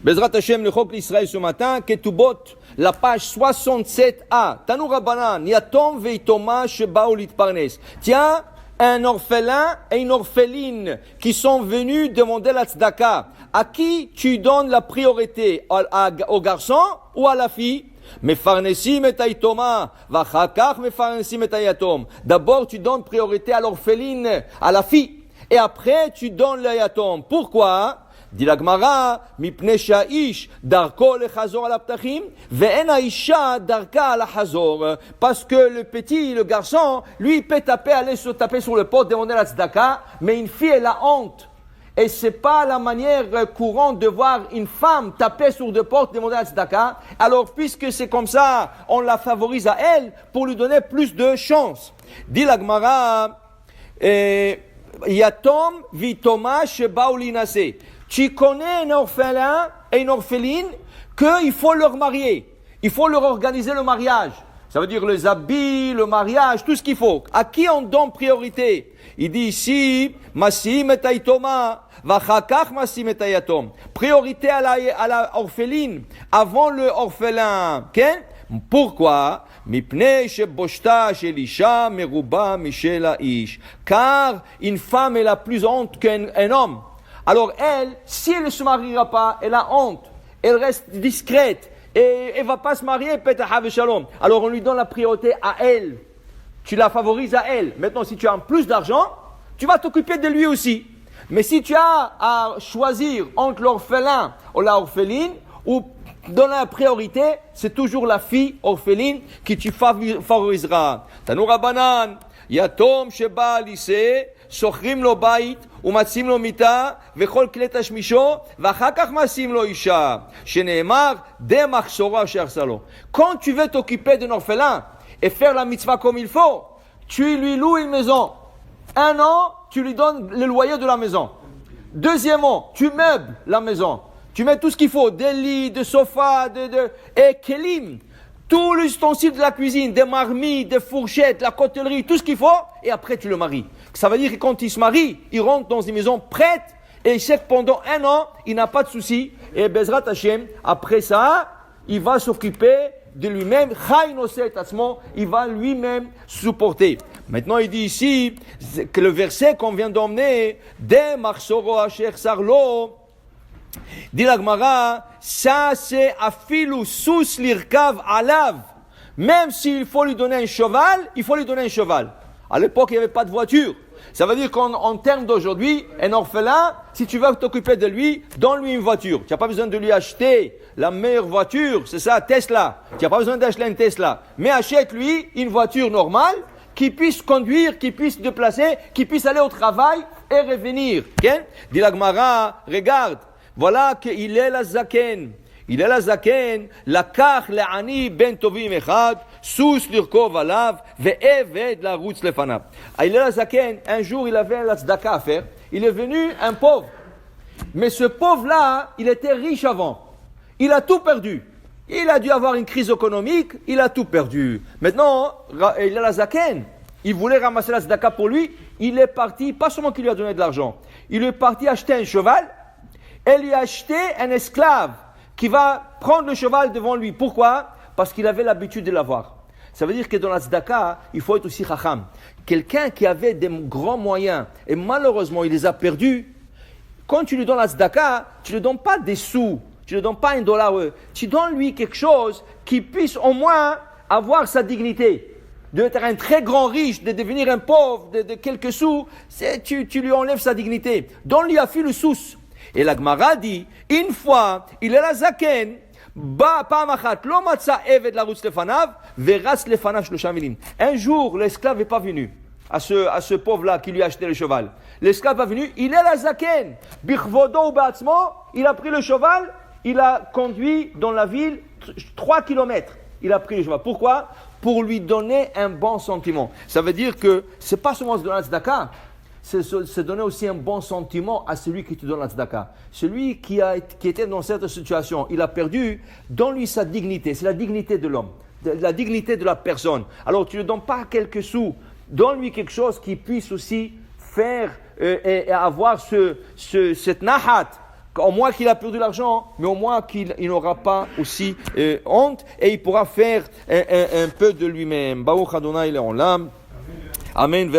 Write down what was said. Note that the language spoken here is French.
Bezrat Hashem, le Chok l'Israël ce matin, Ketubot, la page 67a. Tanou Rabbanan, Yatom veitoma shebaou litparnes. Tiens, un orphelin et une orpheline qui sont venus demander la tzedaka. À qui tu donnes la priorité? Au garçon ou à la fille? Mefarnesim et aitoma, vachakach mefarnesim et ayatom. D'abord, tu donnes priorité à l'orpheline, à la fille. Et après, tu donnes l'ayatom. Pourquoi? Dit la Gemara, mipnei shaish darko lechazor al aptachim, ve'en aisha darka al hachazor. Parce que le petit, le garçon, lui, il peut aller se taper sur le pot, demander la tzedaka, mais une fille, elle a honte. Et c'est pas la manière courante de voir une femme taper sur deux portes, demander la tzedaka. Alors, puisque c'est comme ça, on la favorise à elle pour lui donner plus de chance. Dit la Gemara, yatom vitoma shebaou linase. Tu connais un orphelin et une orpheline qu'il faut leur marier. Il faut leur organiser le mariage. Ça veut dire les habits, le mariage, tout ce qu'il faut. À qui on donne priorité? Il dit ici, Masim et Aitoma, Vachakach Masim et Ayatom. Priorité à la orpheline avant le orphelin. Okay? Pourquoi? Car une femme est la plus honte qu'un homme. Alors elle, si elle ne se mariera pas, elle a honte, elle reste discrète, et elle ne va pas se marier, peut-être avec Shalom. Alors on lui donne la priorité à elle, tu la favorises à elle. Maintenant, si tu as plus d'argent, tu vas t'occuper de lui aussi. Mais si tu as à choisir entre l'orphelin ou l'orpheline, ou donner la priorité, c'est toujours la fille orpheline que tu favoriseras. Tanou Rabbanan, Yatom sheba lise, sochrim lo bait, ומצים לו מיטה, וכל כלי תשמישו, ואחר כך מצים לו אישה, שנאמר, די מחסורו אשר עשה לו. Quand tu veux t'occuper d'un orphelin et faire la mitzvah comme il faut, tu lui loues une maison. 1 an, tu lui donnes le loyer de la maison. Deuxièmement, tu meubles la maison. Tu mets tout ce qu'il faut, des lits, des sofas, et kelim. Tout l'ustensile de la cuisine, des marmites, des fourchettes, la côtellerie, tout ce qu'il faut, et après tu le maries. Ça veut dire que quand il se marie, il rentre dans une maison prête, et il sait que pendant 1 an, il n'a pas de souci, et Bezrat Hashem, après ça, il va s'occuper de lui-même, il va lui-même supporter. Maintenant, il dit ici, que le verset qu'on vient d'emmener, de Marsoro Asher Sarlo, dit la Gemara, ça c'est afilu sous lirkav alav. Même s'il faut lui donner un cheval, il faut lui donner un cheval. À l'époque, il n'y avait pas de voiture. Ça veut dire qu'en termes d'aujourd'hui, un orphelin, si tu veux t'occuper de lui, donne-lui une voiture. Tu n'as pas besoin de lui acheter la meilleure voiture, c'est ça, Tesla. Tu n'as pas besoin d'acheter une Tesla. Mais achète-lui une voiture normale qui puisse conduire, qui puisse se déplacer, qui puisse aller au travail et revenir. Okay? Dit la Gemara, regarde. Voilà qu'il est la zaken. Il est la zaken, לקח לעני בן טובים אחד, סוס לרכוב עליו, ועבד לרוץ לפניו. Il est la zaken, un jour il avait la tzedaka à faire, il est venu un pauvre. Mais ce pauvre-là, il était riche avant. Il a tout perdu. Il a dû avoir une crise économique, il a tout perdu. Maintenant, il est la zaken. Il voulait ramasser la tzedaka pour lui, il est parti, pas seulement qu'il lui a donné de l'argent, il est parti acheter un cheval, et lui a acheté un esclave qui va prendre le cheval devant lui. Pourquoi? Parce qu'il avait l'habitude de l'avoir. Ça veut dire que dans la tzedaka, il faut être aussi chacham. Quelqu'un qui avait des grands moyens et malheureusement il les a perdus, quand tu lui donnes la tzedaka, tu ne lui donnes pas des sous, tu ne lui donnes pas $1, tu donnes lui quelque chose qui puisse au moins avoir sa dignité. D'être un très grand riche, de devenir un pauvre, de quelques sous, tu lui enlèves sa dignité. Donne-lui à fil le sous. Et la Gemara dit, une fois, il est la zaken, un jour, l'esclave n'est pas venu à ce pauvre-là qui lui a acheté le cheval. L'esclave est venu, il est la zaken. Il a pris le cheval, il a conduit dans la ville 3 kilomètres. Il a pris le cheval. Pourquoi? Pour lui donner un bon sentiment. Ça veut dire que ce n'est pas seulement de la tzedaka. C'est donner aussi un bon sentiment à celui qui te donne la tzedaka. Celui qui était dans cette situation, il a perdu, donne-lui sa dignité. C'est la dignité de l'homme, la dignité de la personne. Alors tu ne donnes pas quelques sous, donne-lui quelque chose qui puisse aussi faire et avoir cette nahat Au moins qu'il a perdu l'argent, mais au moins qu'il n'aura pas aussi honte et il pourra faire un peu de lui-même. Baruch Adonai Le'olam. Amen.